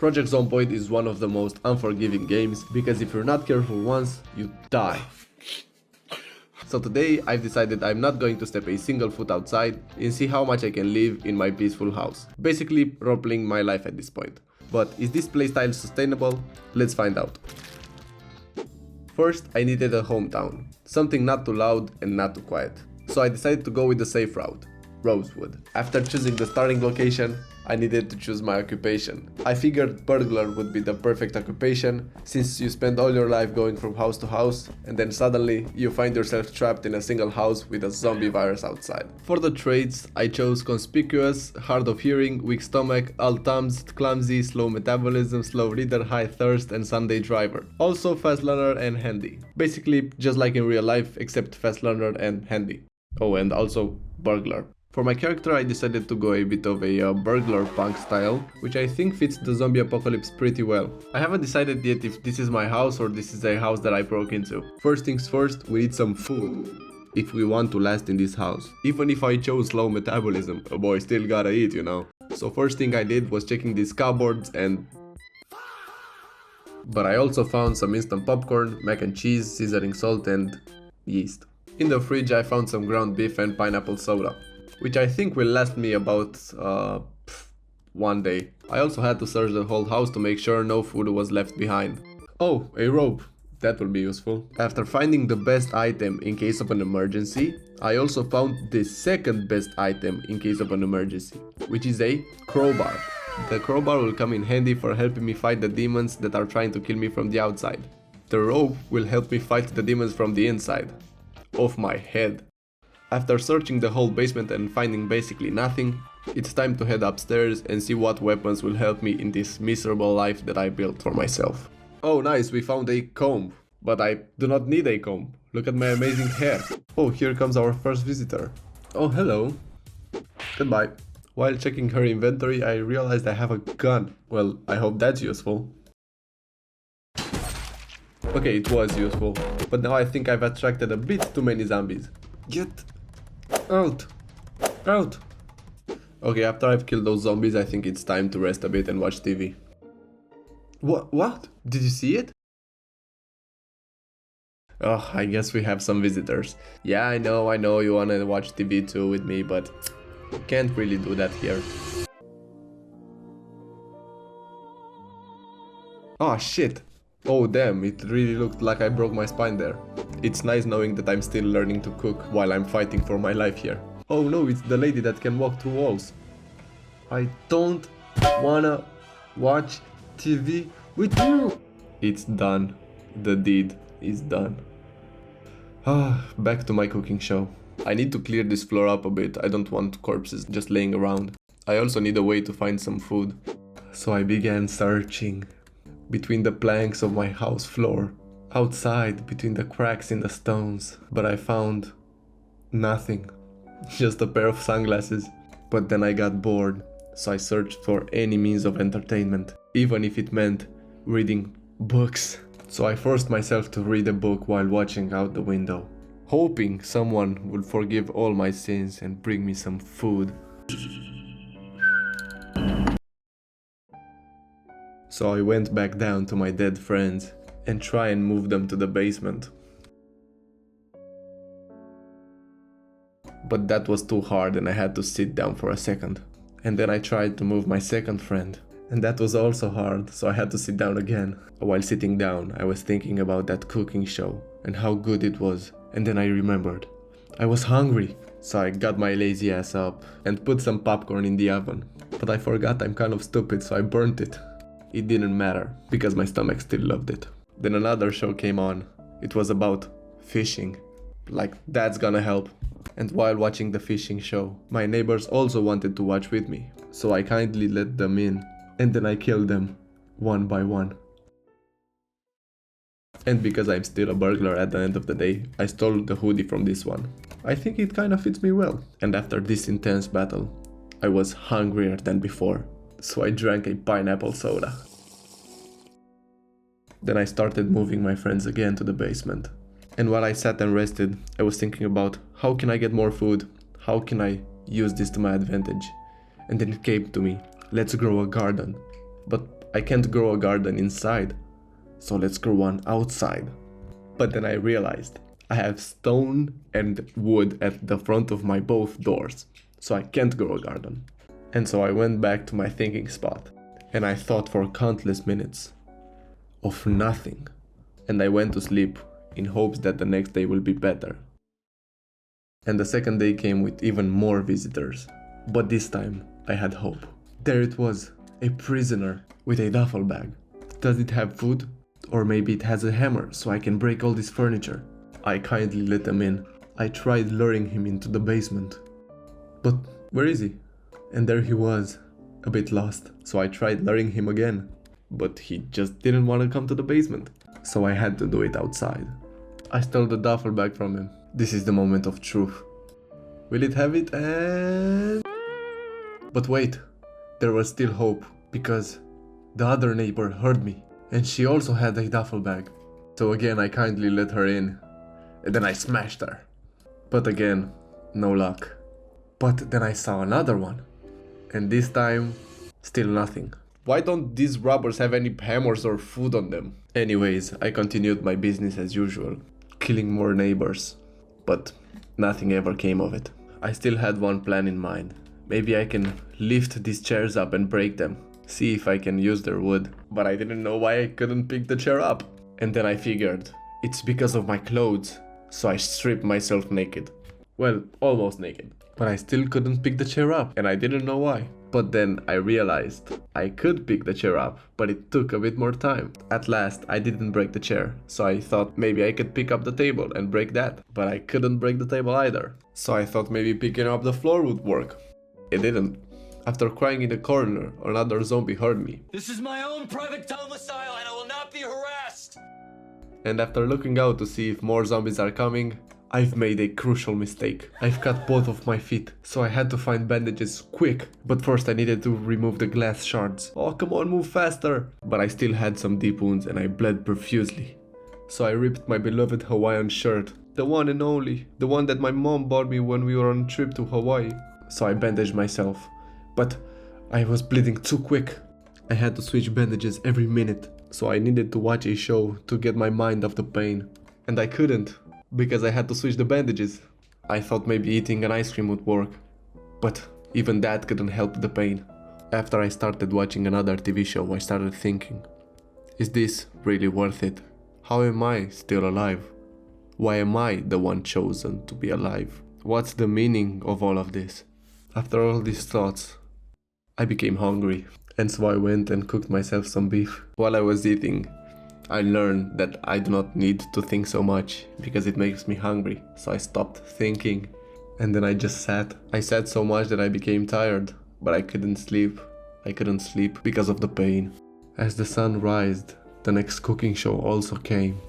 Project Zomboid is one of the most unforgiving games because if you're not careful once, you die. So today I've decided I'm not going to step a single foot outside and see how much I can live in my peaceful house. Basically roleplaying my life at this point. But is this playstyle sustainable? Let's find out. First I needed a hometown, something not too loud and not too quiet. So I decided to go with the safe route, Rosewood. After choosing the starting location, I needed to choose my occupation. I figured burglar would be the perfect occupation since you spend all your life going from house to house and then suddenly you find yourself trapped in a single house with a zombie virus outside. For the traits, I chose conspicuous, hard of hearing, weak stomach, all thumbs, clumsy, slow metabolism, slow reader, high thirst and Sunday driver. Also fast learner and handy. Basically just like in real life except fast learner and handy. Oh, and also burglar. For my character I decided to go a bit of a burglar punk style, which I think fits the zombie apocalypse pretty well. I haven't decided yet if this is my house or this is a house that I broke into. First things first, we need some food if we want to last in this house. Even if I chose slow metabolism, a boy still gotta eat, you know. So first thing I did was checking these cupboards but I also found some instant popcorn, mac and cheese, seasoning salt and yeast. In the fridge I found some ground beef and pineapple soda, which I think will last me about one day. I also had to search the whole house to make sure no food was left behind. Oh, a rope. That will be useful. After finding the best item in case of an emergency, I also found the second best item in case of an emergency, which is a crowbar. The crowbar will come in handy for helping me fight the demons that are trying to kill me from the outside. The rope will help me fight the demons from the inside. Of my head. After searching the whole basement and finding basically nothing, it's time to head upstairs and see what weapons will help me in this miserable life that I built for myself. Oh nice, we found a comb. But I do not need a comb. Look at my amazing hair. Oh, here comes our first visitor. Oh, hello. Goodbye. While checking her inventory, I realized I have a gun. Well, I hope that's useful. Okay, it was useful. But now I think I've attracted a bit too many zombies. Get out! Out! Okay, after I've killed those zombies, I think it's time to rest a bit and watch TV. What? Did you see it? Oh, I guess we have some visitors. Yeah, I know you wanna watch TV too with me, but can't really do that here. Oh shit! Oh damn, it really looked like I broke my spine there. It's nice knowing that I'm still learning to cook while I'm fighting for my life here. Oh no, it's the lady that can walk through walls. I don't wanna watch TV with you. It's done. The deed is done. Back to my cooking show. I need to clear this floor up a bit. I don't want corpses just laying around. I also need a way to find some food. So I began searching. Between the planks of my house floor, outside between the cracks in the stones, but I found nothing, just a pair of sunglasses. But then I got bored, so I searched for any means of entertainment, even if it meant reading books. So I forced myself to read a book while watching out the window, hoping someone would forgive all my sins and bring me some food. So I went back down to my dead friends and try and move them to the basement. But that was too hard and I had to sit down for a second. And then I tried to move my second friend. And that was also hard, so I had to sit down again. While sitting down, I was thinking about that cooking show and how good it was. And then I remembered. I was hungry, so I got my lazy ass up and put some popcorn in the oven. But I forgot I'm kind of stupid, so I burnt it. It didn't matter, because my stomach still loved it. Then another show came on. It was about fishing. Like, that's gonna help. And while watching the fishing show, my neighbors also wanted to watch with me. So I kindly let them in. And then I killed them, one by one. And because I'm still a burglar at the end of the day, I stole the hoodie from this one. I think it kinda fits me well. And after this intense battle, I was hungrier than before. So I drank a pineapple soda. Then I started moving my friends again to the basement. And while I sat and rested, I was thinking about how can I get more food? How can I use this to my advantage? And then it came to me, let's grow a garden. But I can't grow a garden inside, so let's grow one outside. But then I realized I have stone and wood at the front of my both doors, so I can't grow a garden. And so I went back to my thinking spot, and I thought for countless minutes of nothing. And I went to sleep in hopes that the next day will be better. And the second day came with even more visitors, but this time I had hope. There it was, a prisoner with a duffel bag. Does it have food? Or maybe it has a hammer so I can break all this furniture. I kindly let him in. I tried luring him into the basement. But where is he? And there he was, a bit lost. So I tried luring him again. But he just didn't want to come to the basement. So I had to do it outside. I stole the duffel bag from him. This is the moment of truth. Will it have it? And... But wait, there was still hope, because the other neighbor heard me, and she also had a duffel bag. So again I kindly let her in, and then I smashed her. But again, no luck. But then I saw another one, and this time, still nothing. Why don't these robbers have any hammers or food on them? Anyways, I continued my business as usual, killing more neighbors. But nothing ever came of it. I still had one plan in mind. Maybe I can lift these chairs up and break them. See if I can use their wood. But I didn't know why I couldn't pick the chair up. And then I figured, it's because of my clothes. So I stripped myself naked. Well, almost naked. But I still couldn't pick the chair up, and I didn't know why. But then I realized I could pick the chair up, but it took a bit more time. At last, I didn't break the chair, so I thought maybe I could pick up the table and break that. But I couldn't break the table either. So I thought maybe picking up the floor would work. It didn't. After crying in the corner, another zombie heard me. This is my own private domicile and I will not be harassed! And after looking out to see if more zombies are coming, I've made a crucial mistake. I've cut both of my feet, so I had to find bandages quick. But first I needed to remove the glass shards. Oh, come on, move faster! But I still had some deep wounds and I bled profusely. So I ripped my beloved Hawaiian shirt. The one and only. The one that my mom bought me when we were on a trip to Hawaii. So I bandaged myself. But I was bleeding too quick. I had to switch bandages every minute. So I needed to watch a show to get my mind off the pain. And I couldn't, because I had to switch the bandages. I thought maybe eating an ice cream would work, but even that couldn't help the pain. After I started watching another TV show, I started thinking, is this really worth it? How am I still alive? Why am I the one chosen to be alive? What's the meaning of all of this? After all these thoughts, I became hungry, and so I went and cooked myself some beef. While I was eating, I learned that I do not need to think so much because it makes me hungry. So I stopped thinking and then I just sat. I sat so much that I became tired, but I couldn't sleep. I couldn't sleep because of the pain. As the sun rised, the next cooking show also came.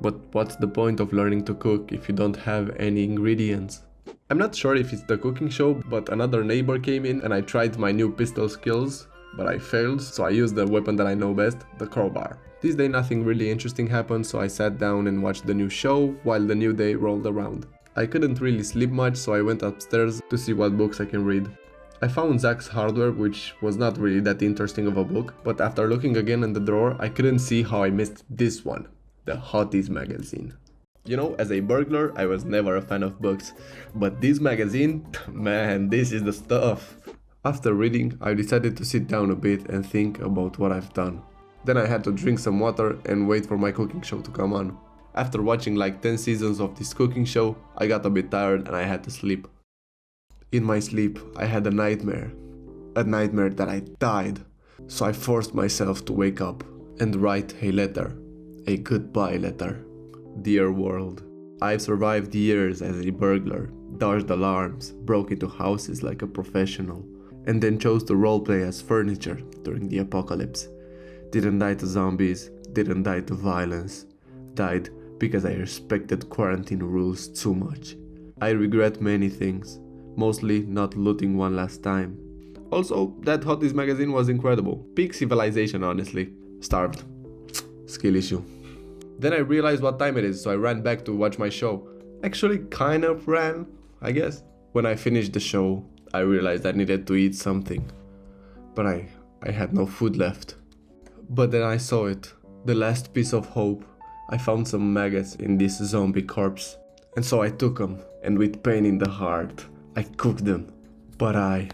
But what's the point of learning to cook if you don't have any ingredients? I'm not sure if it's the cooking show, but another neighbor came in and I tried my new pistol skills, but I failed, so I used the weapon that I know best, the crowbar. This day nothing really interesting happened, so I sat down and watched the new show while the new day rolled around. I couldn't really sleep much, so I went upstairs to see what books I can read. I found Zach's Hardware, which was not really that interesting of a book, but after looking again in the drawer, I couldn't see how I missed this one, the Hotties magazine. You know, as a burglar, I was never a fan of books, but this magazine, man, this is the stuff. After reading, I decided to sit down a bit and think about what I've done. Then I had to drink some water and wait for my cooking show to come on. After watching like 10 seasons of this cooking show, I got a bit tired and I had to sleep. In my sleep, I had a nightmare that I died. So I forced myself to wake up and write a letter, a goodbye letter. Dear world, I've survived years as a burglar, dodged alarms, broke into houses like a professional, and then chose to roleplay as furniture during the apocalypse. Didn't die to zombies, didn't die to violence. Died because I respected quarantine rules too much. I regret many things, mostly not looting one last time. Also, that Hotties magazine was incredible. Peak civilization, honestly. Starved. Skill issue. Then I realized what time it is, so I ran back to watch my show. Actually, kind of ran, I guess. When I finished the show, I realized I needed to eat something. But I had no food left. But then I saw it, the last piece of hope. I found some maggots in this zombie corpse. And so I took them, and with pain in the heart, I cooked them. But I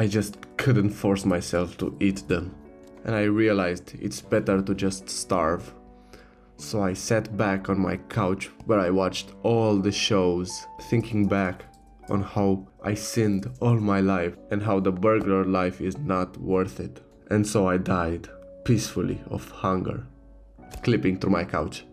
just couldn't force myself to eat them. And I realized it's better to just starve. So I sat back on my couch where I watched all the shows, thinking back on how I sinned all my life and how the burglar life is not worth it. And so I died, peacefully, of hunger. Clipping through my couch.